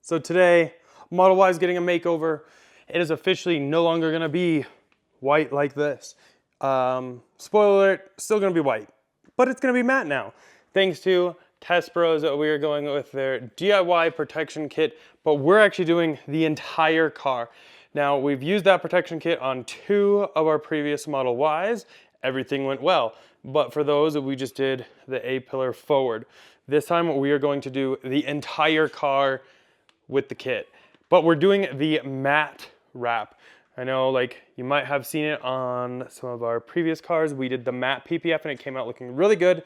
So today, Model Y is getting a makeover. It is officially no longer gonna be white like this. Spoiler alert, still gonna be white, but it's gonna be matte now. Thanks to Test Bros, we are going with their DIY protection kit, but we're actually doing the entire car. Now, we've used that protection kit on 2 of our previous Model Ys. Everything went well, but for those, we just did the A-pillar forward. This time, we are going to do the entire car with the kit, but we're doing the matte wrap. I know, like, you might have seen it on some of our previous cars. We did the matte PPF and it came out looking really good.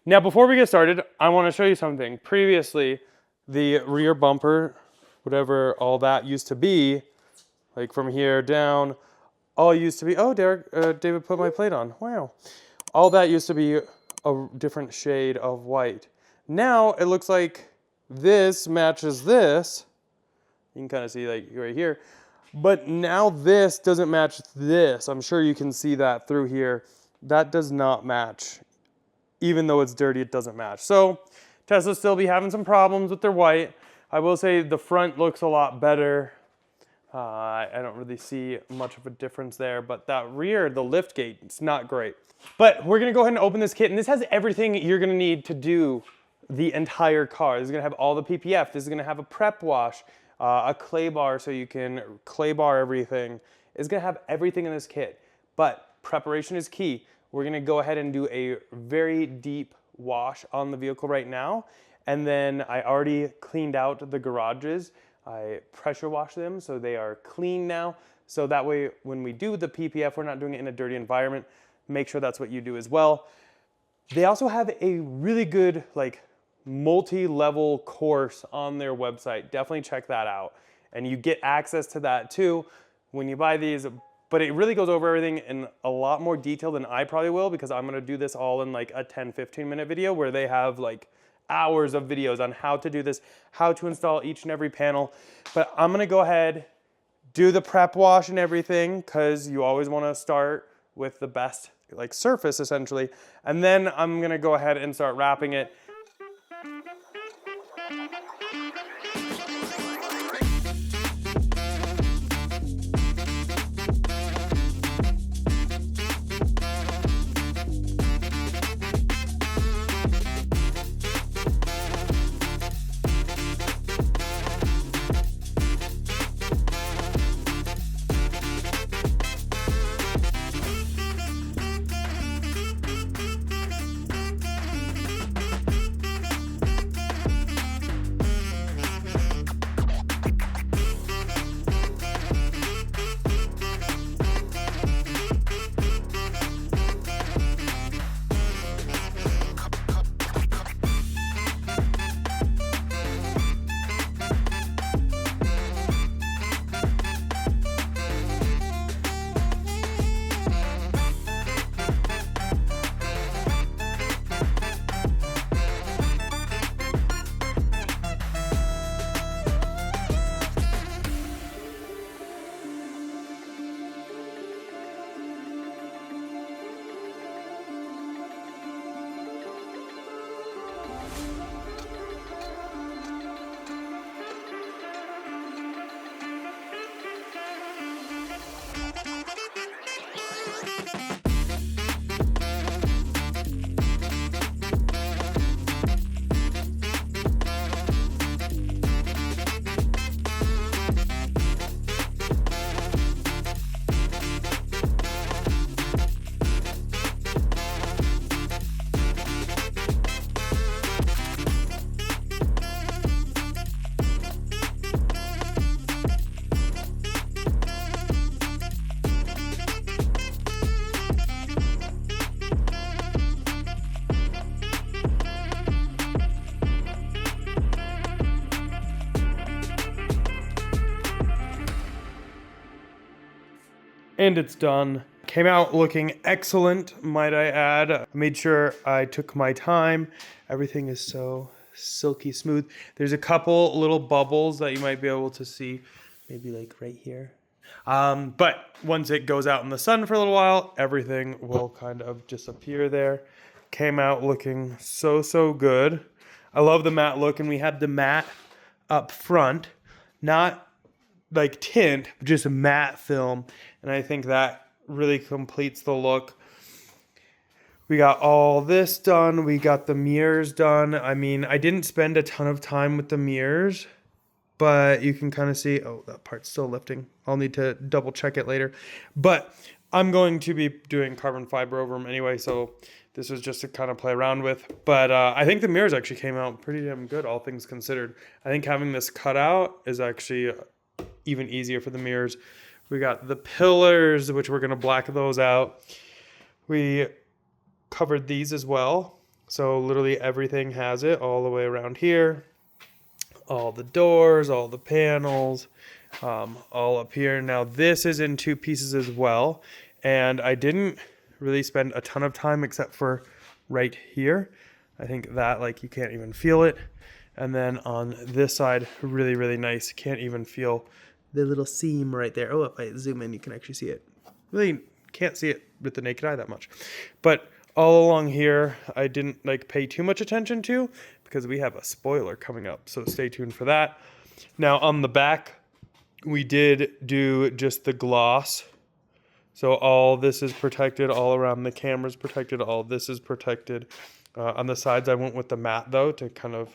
Now, before we get started, I want to show you something. Previously, the rear bumper, whatever all that used to be, like from here down, all used to be, oh, Derek, David put my plate on, wow. All that used to be a different shade of white. Now it looks like this matches this. You can kind of see like right here, but now this doesn't match this. I'm sure you can see that through here. That does not match. Even though it's dirty, it doesn't match. So Tesla still be having some problems with their white. I will say the front looks a lot better. I don't really see much of a difference there, but that rear, the lift gate, it's not great. But we're gonna go ahead and open this kit, and this has everything you're gonna need to do the entire car. This is gonna have all the PPF. This is gonna have a prep wash, a clay bar so you can clay bar everything. It's gonna have everything in this kit, but preparation is key. We're gonna go ahead and do a very deep wash on the vehicle right now, and then I already cleaned out the garages. I pressure wash them so they are clean now. So that way when we do the PPF, we're not doing it in a dirty environment. Make sure that's what you do as well. They also have a really good like multi-level course on their website. Definitely check that out. And you get access to that too when you buy these, but it really goes over everything in a lot more detail than I probably will, because I'm gonna do this all in like a 10-15 minute video where they have like hours of videos on how to do this, how to install each and every panel. But I'm gonna go ahead, do the prep wash and everything, because you always wanna start with the best like surface essentially. And then I'm gonna go ahead and start wrapping it. And it's done. Came out looking excellent, might I add. I made sure I took my time. Everything is so silky smooth. There's a couple little bubbles that you might be able to see, maybe like right here. But once it goes out in the sun for a little while, everything will kind of disappear there. came out looking so, so good. I love the matte look, and we had the matte up front, not like tint, but just a matte film. And I think that really completes the look. We got all this done. We got the mirrors done. I mean, I didn't spend a ton of time with the mirrors, but you can kind of see, oh, that part's still lifting. I'll need to double check it later. But I'm going to be doing carbon fiber over them anyway, so this was just to kind of play around with. But I think the mirrors actually came out pretty damn good, all things considered. I think having this cut out is actually even easier for the mirrors. We got the pillars, which we're going to black those out. We covered these as well. So literally everything has it all the way around here. All the doors, all the panels, all up here. Now this is in 2 pieces as well. And I didn't really spend a ton of time except for right here. I think that like you can't even feel it. And then on this side, really, really nice. Can't even feel the little seam right there. Oh, if I zoom in, you can actually see it. Really can't see it with the naked eye that much. But all along here, I didn't like pay too much attention to because we have a spoiler coming up. So stay tuned for that. Now on the back, we did do just the gloss. So all this is protected, all around the camera's protected, all this is protected. On the sides, I went with the matte though to kind of,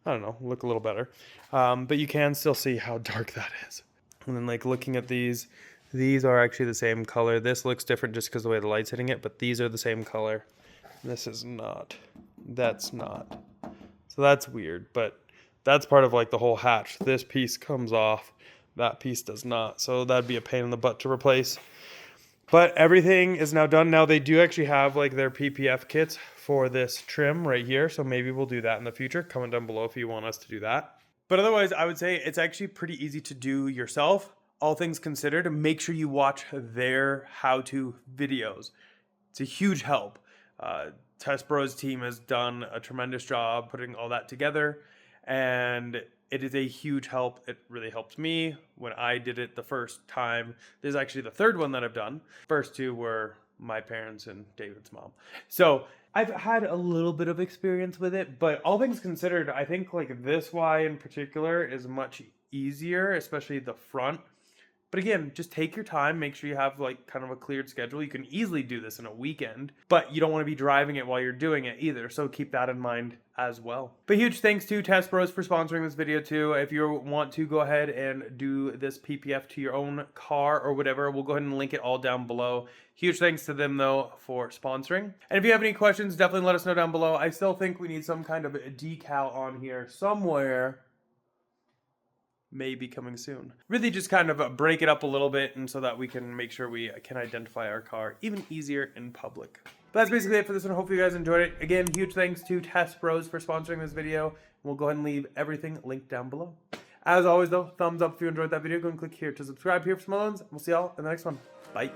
I don't know, look a little better. But you can still see how dark that is. And then like looking at these are actually the same color. This looks different just because the way the light's hitting it, but these are the same color. This is not. That's not. So that's weird, but that's part of like the whole hatch. This piece comes off, that piece does not. So that'd be a pain in the butt to replace. But everything is now done. Now they do actually have like their PPF kits for this trim right here. So maybe we'll do that in the future. Comment down below if you want us to do that. But otherwise, I would say it's actually pretty easy to do yourself. All things considered, make sure you watch their how-to videos. It's a huge help. Test Bros team has done a tremendous job putting all that together, and it is a huge help. It really helped me when I did it the first time. This is actually the 3rd one that I've done. First 2 were my parents and David's mom. So I've had a little bit of experience with it, but all things considered, I think like this Y in particular is much easier, especially the front. But again, just take your time, make sure you have like kind of a cleared schedule. You can easily do this in a weekend, but you don't want to be driving it while you're doing it either. So keep that in mind as well. But huge thanks to Test Bros for sponsoring this video too. If you want to go ahead and do this PPF to your own car or whatever, we'll go ahead and link it all down below. Huge thanks to them though for sponsoring. And if you have any questions, definitely let us know down below. I still think we need some kind of a decal on here somewhere. May be coming soon. Really just kind of break it up a little bit and so that we can make sure we can identify our car even easier in public. But that's basically it for this one. Hopefully you guys enjoyed it. Again, huge thanks to Test Bros for sponsoring this video. We'll go ahead and leave everything linked down below. As always though, thumbs up if you enjoyed that video. Go and click here to subscribe here for some other ones. We'll see y'all in the next one. Bye.